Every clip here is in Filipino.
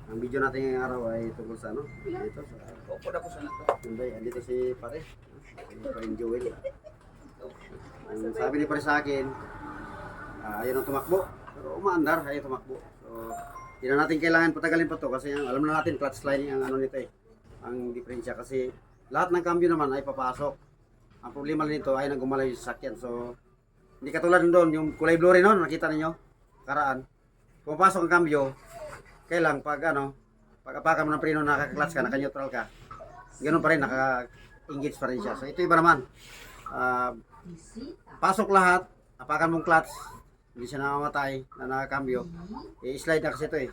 Ang video natin ngayong araw ay tungkol sa ano? Dito sa Opo na po sa nato. Hyundai. Andito si pare. Si Paring Joel. Ang sabi ni pare sa akin, ayaw nang tumakbo. Pero umaandar, ayaw tumakbo. So, hindi na natin kailangan patagalin pa to kasi alam na natin clutch line ang ano nito eh. Ang diferensya kasi lahat ng cambio naman ay papasok. Ang problema lang nito ay nang gumalaw yung sasakyan. So, hindi katulad doon, yung kulay blue rin no, nakita ninyo, karaan. Pumapasok ang cambio, kailang pag ano, pag apakan mo ng preno, nakaka-clutch ka, naka-neutral ka, ganoon pa rin, naka-engage pa rin siya. So ito iba naman, pasok lahat, apakan mong clutch, hindi siya namamatay, na naka-cambio, i-slide na kasi ito eh.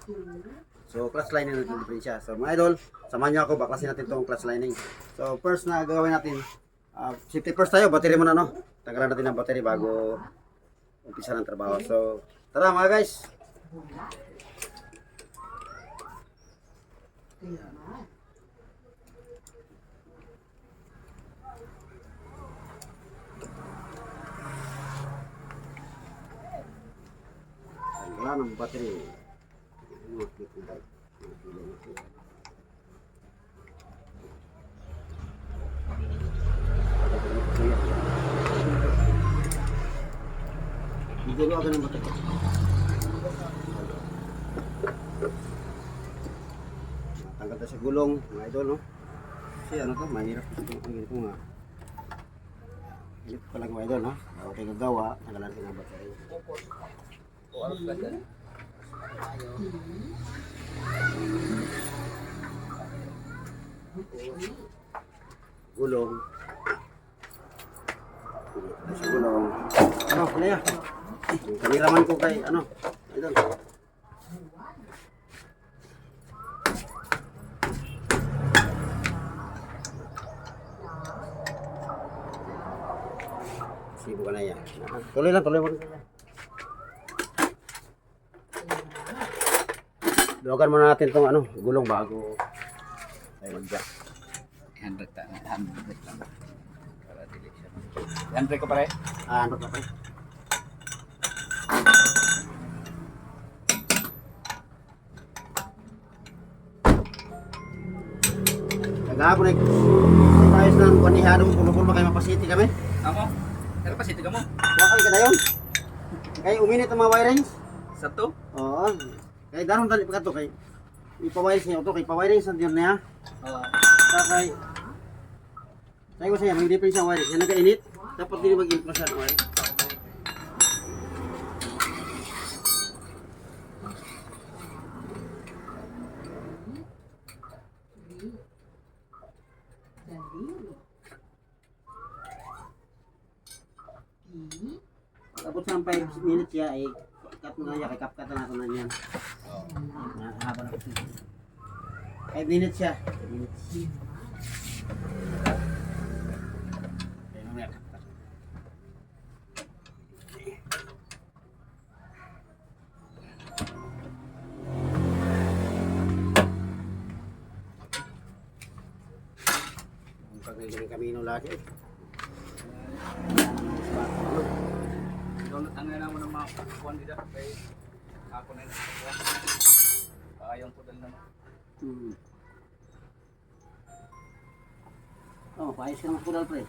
So clutch lining natin diferensya. So mga idol, samahan niyo ako, baklasin natin itong clutch lining. So first na gagawin natin, safety first tayo, battery muna no. Tanggalan natin ang battery bago umpisa ng trabaho. So tara mga guys. Tanggalan ang battery. Hindi ko agad ng battery. Tanggal tayo sa gulong, mga idol, no? Kasi ano to, mahirap ito nga. Hindi ko pala mga idol, no? Bago tayo gagawa, tanggalan natin ang battery. Opo. O ano ka dyan? Gulong. Sa gulong. Ano, ano yan? Yung kameraman ko kay, ano, idol. Sibo ka na yan. Tuloy lang, tuloy mo. Luwagan muna natin itong ano, gulong bago tayo mag-jack. 100 lang. Para dili siya. 100 ka pare? Ano ka pa? Nagahapon ay ayos ng panihadong pulma kayo mapasiti kami. Amo? Pero pa sitiga mo. Wakal ka na yun. Kaya uminit ang mga wirings. Sa to? Oo. Kaya darong dali pa ka to. Kaya ipawirings niya ito. Kaya ipawirings ang diyan niya. Oo. Kaya sabi ko sa'yo, may difference ang wirings. Yan nagkainit. Dapat din mag-init masyadong wiring. Pag abot sa 5 minutes siya ay cut mo na niya, kay kapkat na natin na niyan. Haba na kasi. 5 minutes siya. 5 minutes. Kaya mamaya kapkat. Ang pag-naging kamino lagi. Ang nga naman ng mga kuwan dito. Kay ako na yun. Kayang po dal naman. Oh, paayos ka ng kudal pre.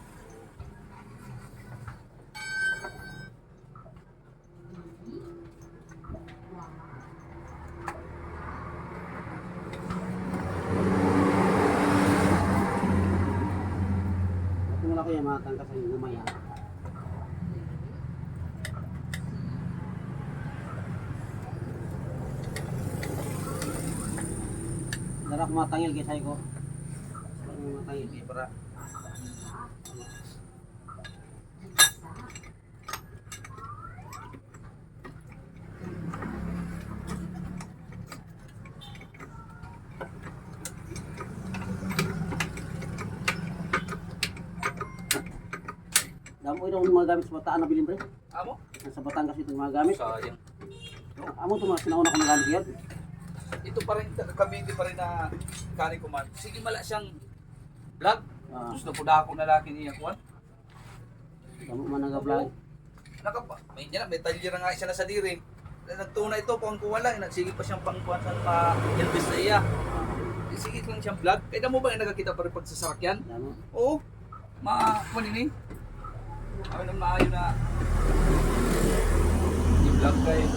Ito mula ko yung mga tangkas ang gumaya. Darak matangil kay say ko. Matangil kay para. Damo ito mga gamit sa bataan na bilin pre. Amo? Sa bataan kasi itong mga gamit. Sayang. Amo ito mga sinauna ko nagamit yan. Ito pa rin, kami hindi pa rin na kani ko man. Sige mala siyang vlog. Gusto po na ako na laki niya kuwan. Damo man nag-vlog. May talyer na nga isa na sa diri. nagtunay ito kung wala, nagsige pa siyang pangkuhan sa ma-elvis na iya. Sige lang siyang vlog. Kaya mo ba yung nagkakita pa rin pagsasakyan? Ano? Oo. Manini. Kami nang maayo na i-vlog kayo.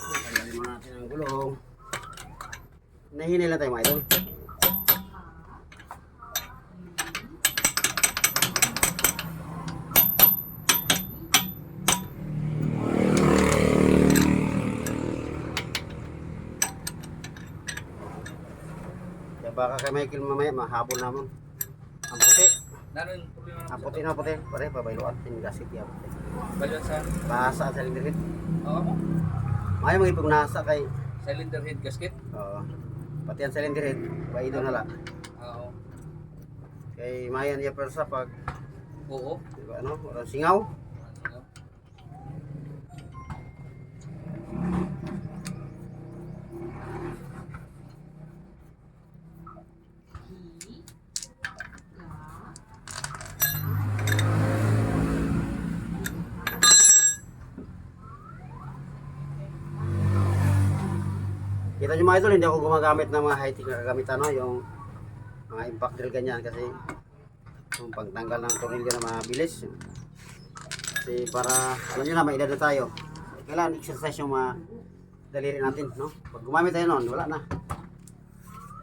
Tanggalin muna natin ang gulong. Nahinay lang tayo mga idol. Kaya baka kay Michael mamaya mahabol naman. Ang puti. Nanon yung problema Ang puti na puti. Pare, pabayloan. Tinigasik yan. Balyon sa Bahasa sa cylinder head. Oo mo. May mga ipong nasa kay Cylinder head gasket. pati ang cylinder head. Baido na lang. Oo. Kay mayan niya persa pag Oo. diba, ano, walang singaw. Kita nyo mga idol, hindi ako gumagamit ng mga high-tech na kagamitan, no? Yung mga impact drill ganyan kasi yung pagtanggal ng tornilyo na mabilis. Kasi para, alam nyo na, may edad na tayo. Kailangan exercise yung mga daliri natin, no? Pag gumamit tayo nun, wala na.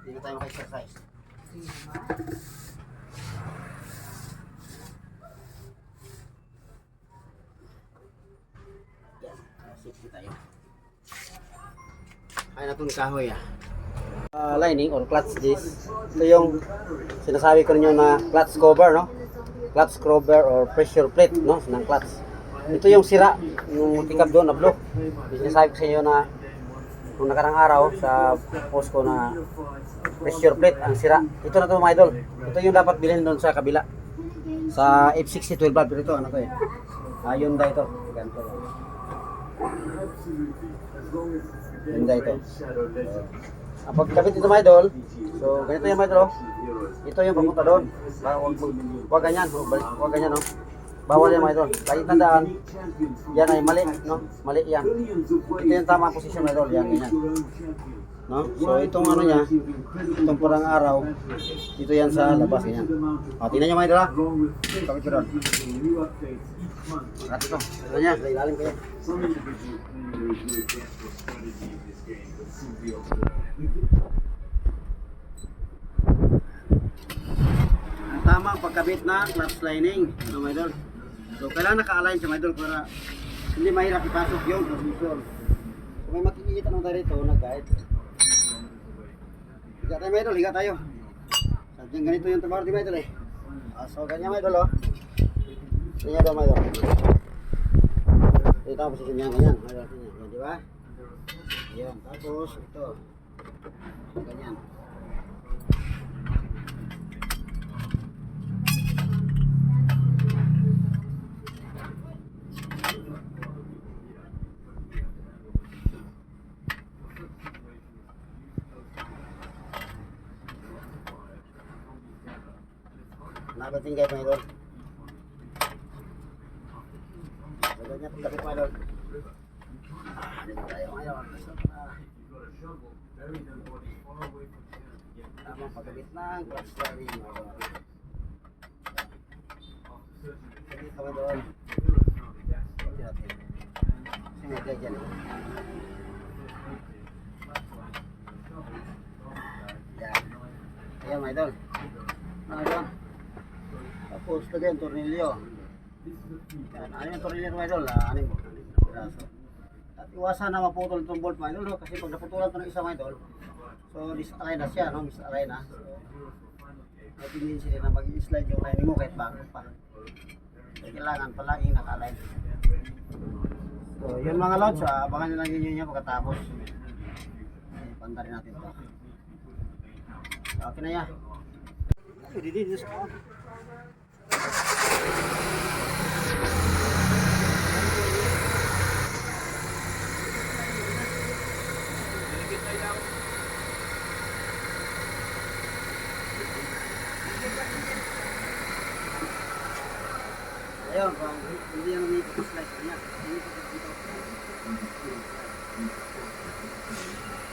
Hindi na tayo maka-exercise. Yan, safety tayo. Ay natun kahoy lining or clutch disc. Ito yung sinasabi ko ninyo na clutch cover, no? Clutch cover or pressure plate, no? Ng clutch. Ito yung sira, yung tikab doon na blue. Sinasabi ko sa inyo na nung nakarang araw sa post ko na pressure plate ang sira. Ito na to mga idol. Ito yung dapat bilhin doon sa kabila. Sa F60 12 valve. Pero ito ano to eh. Hyundai ito. Ganito. Hyundai ito. Pagkabit ito mga idol, so ganito yung mga idol, ito yung papunta doon. Huwag ganyan, huwag ganyan, no? Bawal yan mga idol. Lagi tandaan, yan ay mali, no? Mali yan. Ito yung tamang posisyon mga idol, yan, ganyan. No? So itong ano niya, itong parang araw, dito yan sa labas, ganyan. O, tingnan nyo mga idol ha. Kapit ko doon. At ito, ito niya, sa ilalim kayo. Ang tamang pagkabit na clutch lining, no, mga idol. So kailangan naka-align siya mga idol para hindi mahirap ipasok yung position. So may makikita naman tayo rito, nag-guide. Higa tayo mga idol, higa tayo. Sadyang ganito yung trabaho mga idol eh. So ganyan mga idol oh. Ganyan daw mga idol. Ito ang posisyon niya, ganyan. Yan, di ba? Yan, tapos ito. Ganyan. Nakating kayo mga idol. So ganyan pagkabit mga idol. Dito tayo ngayon. Tamang pagkabit ng clutch lining mga idol. Dito mga idol. Kasi may gaya dyan eh. Yan. Ayan mga idol. Ano ito? Tapos lagyan yung tornilyo. Yan. Ano yung tornilyo mga idol? Anim mo. Piraso. At iwasan na maputol itong bolt mga idol. Kasi pag naputulan ito ng isa mga idol, so disalign na siya, no? Misalign na. So, may tendency rin na mag-slide yung lining mo kahit bago pa. So, kailangan palaging naka-align. So, yun mga lods, abangan nyo lang yun niya pagkatapos. Panda rin natin ito. Okay na yan. Dito sa kawan. Ayun, pag hindi yan umikot sa slice niya. Umikot sa dito.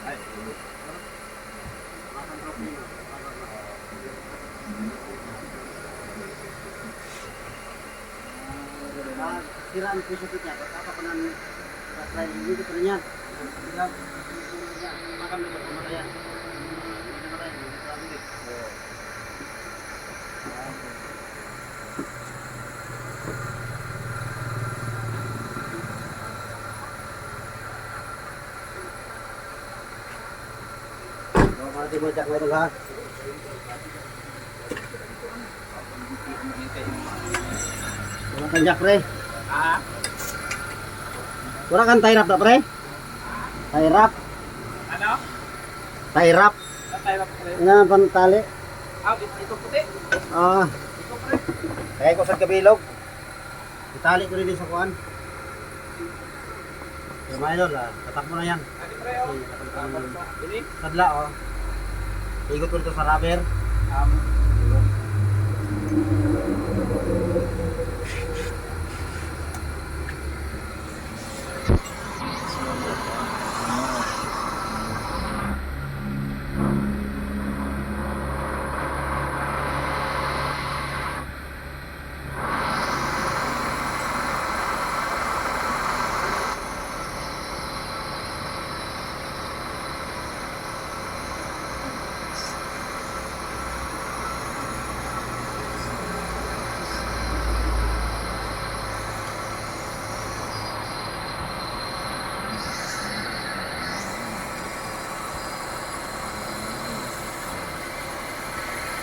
Ay, Makantrap niya. Siraan po sa pitya. Pagkapa ko ng try, hindi ko pa rin yan. Makan mo sa pamatayan. Mati mo jak meron ha. Wala kang jak pre. ah, Wala kang tie wrap na pre. Tie wrap. ano? Tie wrap. Tatay lang pre. Ina pantali. Ah, ito puti. Ah, Ito pre. kaya ko sa kabilog. Itali ko rin sa kuan. May idol ah, tatak mo na yan. Ano pre, oh? Ini? Sadla oh. Ikot ko dito sa rubber.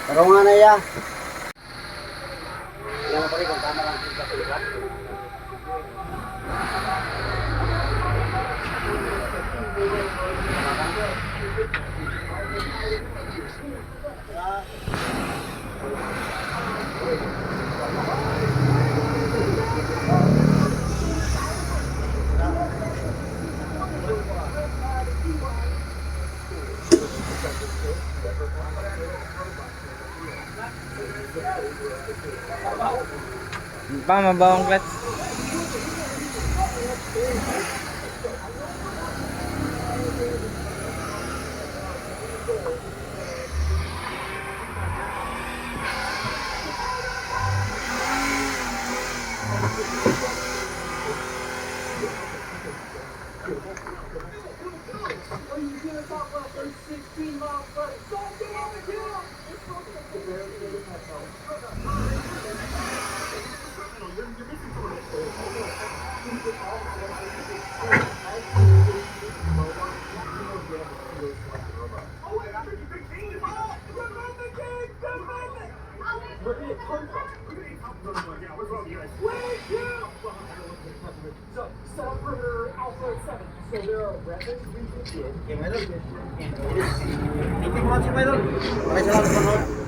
Pero nga na ya. Yan na pa rin kung tama lang sa pagkakulat. Pa, mabawang clutch. Okay, Maidol. Thank you much, Maidol. Maraming salamat sa panonood.